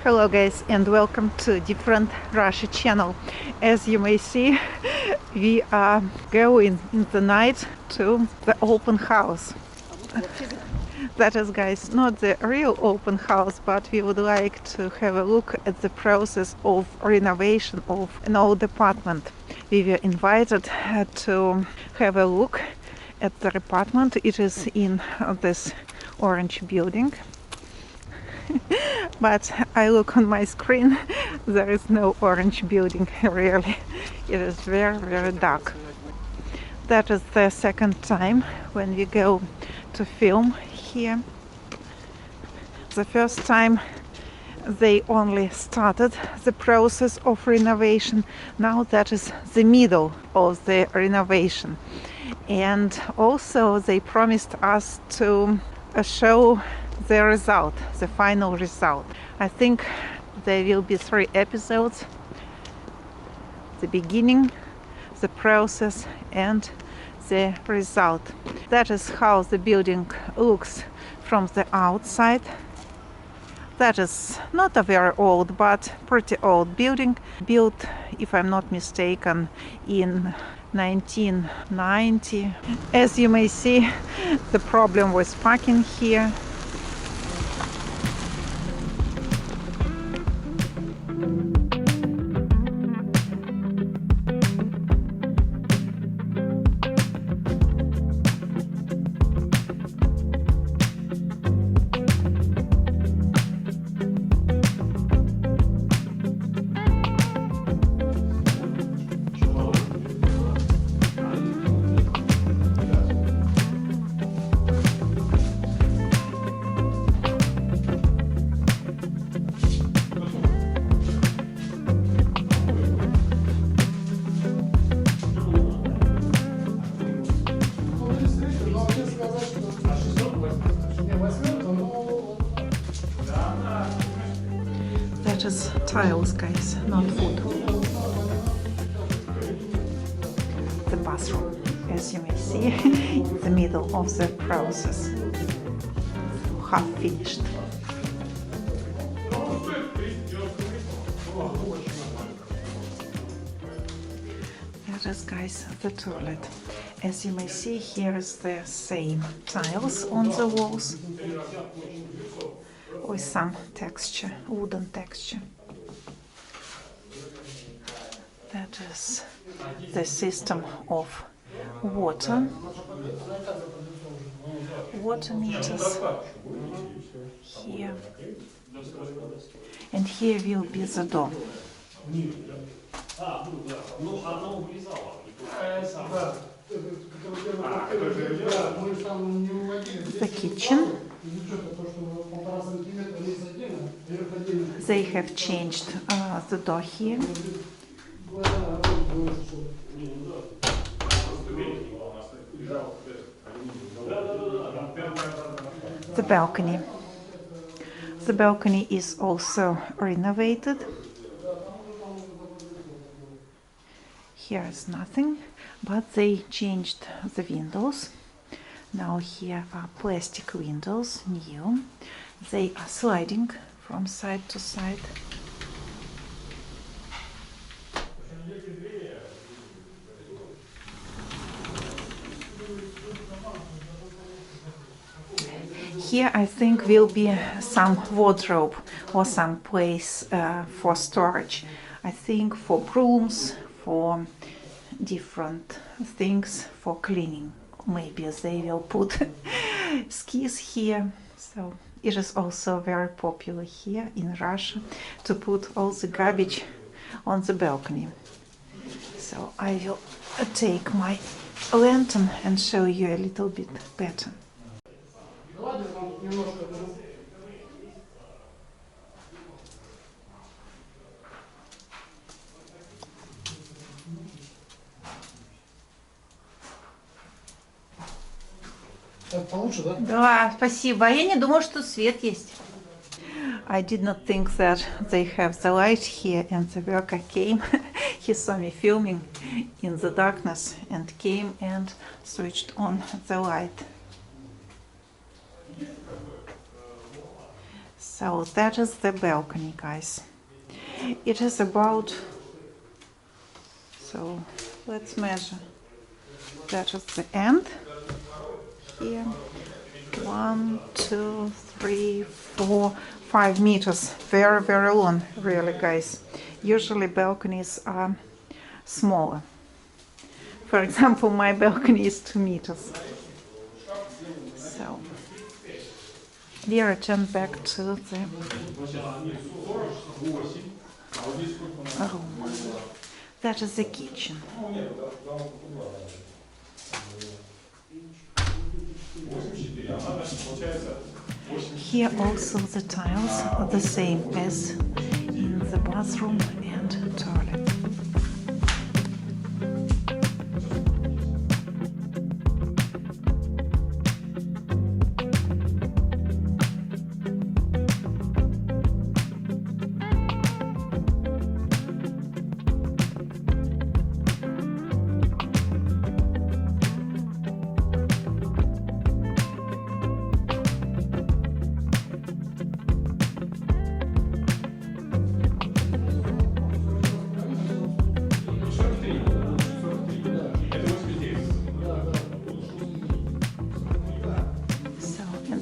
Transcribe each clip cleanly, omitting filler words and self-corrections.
Hello guys and welcome to Different Russia channel. As you may see, we are going in the night to the open house. That is, guys, not the real open house, but we would like to have a look at the process of renovation of an old apartment. We were invited to have a look at the apartment. It is in this orange building. But I look on my screen, there is no orange building, really. It is very, very dark. That is the second time when we go to film here. The first time they only started the process of renovation. Now that is the middle of the renovation. And also they promised us to show the result, the final result. I think there will be 3 episodes: the beginning, the process, and the result. That is how the building looks from the outside. That is not a very old but pretty old building, built, if I'm not mistaken, in 1990. As you may see, the problem was parking here. That is tiles, guys, not wood. The bathroom, as you may see, in the middle of the process, half finished. That is, guys, the toilet. As you may see, here is the same tiles on the walls, with some texture, wooden texture. That is the system of water meters here, and here will be the door. The kitchen. They have changed the door here. The balcony. The balcony is also renovated. Here is nothing, but they changed the windows. Now here are plastic windows, new. They are sliding from side to side. Here I think will be some wardrobe or some place for storage. I think for brooms, for different things, for cleaning. Maybe they will put skis here. So it is also very popular here in Russia to put all the garbage on the balcony. So I will take my lantern and show you a little bit better. Получше, да? Да, спасибо. Я не думала, что свет есть. I did not think that they have the light here, and the worker came. He saw me filming in the darkness and came and switched on the light. So that is the balcony, guys. It is about, so let's measure. That is the end here. 1, 2, 3, 4, 5 meters. Very, very long, really, guys. Usually balconies are smaller. For example, my balcony is 2 meters. So we return back to the room. That is the kitchen. Here also the tiles are the same as in the bathroom and toilet.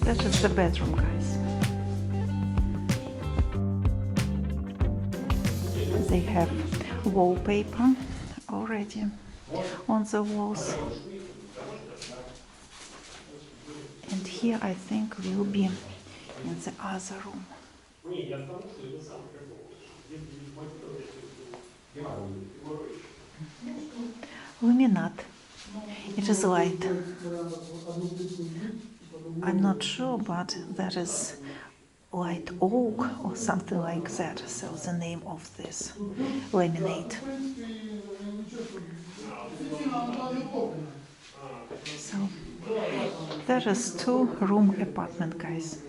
That is the bedroom, guys. They have wallpaper already on the walls. And here I think will be in the other room. Luminat. It is light. I'm not sure, but that is light oak or something like that. So the name of this laminate. So that is 2-room apartment, guys.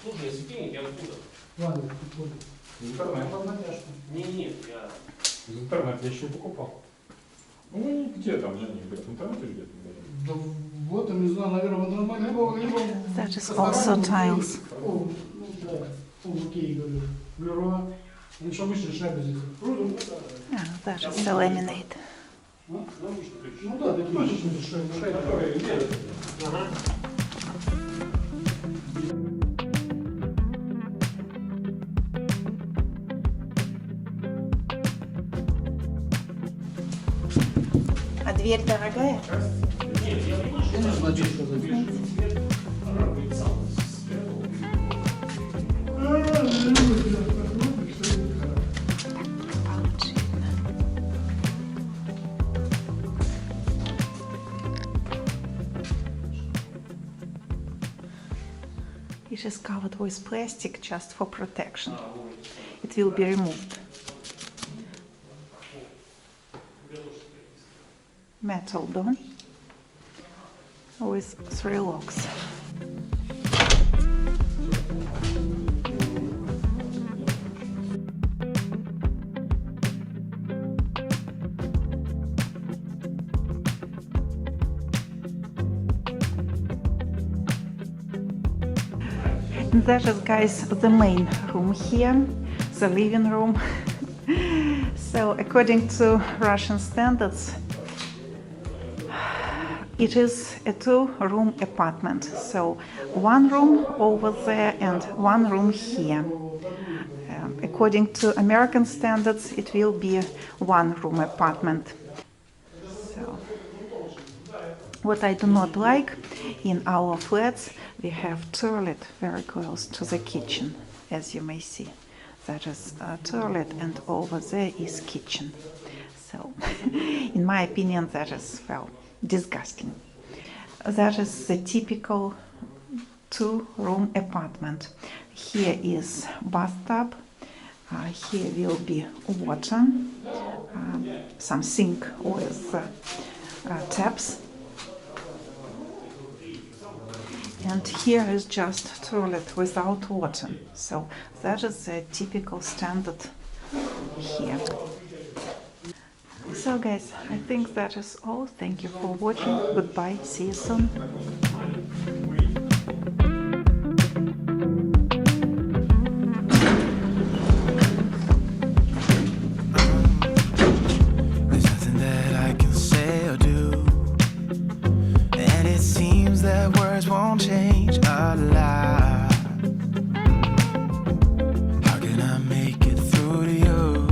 Слушай, если денег, я откуда? Ладно, Из интернета. Нет, я... Из интернета я еще покупал. Ну, где там, я не говорю, в интернете где-то. да вот, не знаю, наверное, нормально, либо... That is also tiles. О, ну да, окей, говорю. Леруа. Они что, обычно шляпы здесь? That is the laminate. Ну да, такие точечные шляпы. Ага. А дверь дорогая? Ну, значит, что за дверь? It is covered with plastic just for protection. It will be removed. Metal door with 3 locks. That is, guys, the main room here, the living room. So according to Russian standards, it is a 2-room apartment. So 1 room over there and 1 room here. According to American standards, it will be a 1-room apartment. So what I do not like, in our flats we have toilet very close to the kitchen, as you may see. That is a toilet and over there is kitchen. So in my opinion that is, well, disgusting. That is the typical 2-room apartment. Here is bathtub, here will be water, some sink with taps, and here is just toilet without water. So that is the typical standard here. So guys, I think that is all. Thank you for watching. Goodbye. See you soon. There's nothing that I can say or do, and it seems that words won't change a lot. How can I make it through to you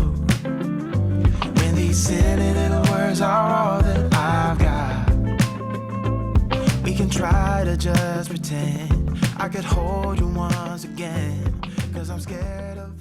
when these silly little words are all that I've got? We can try to just pretend I could hold you once again, 'cause I'm scared of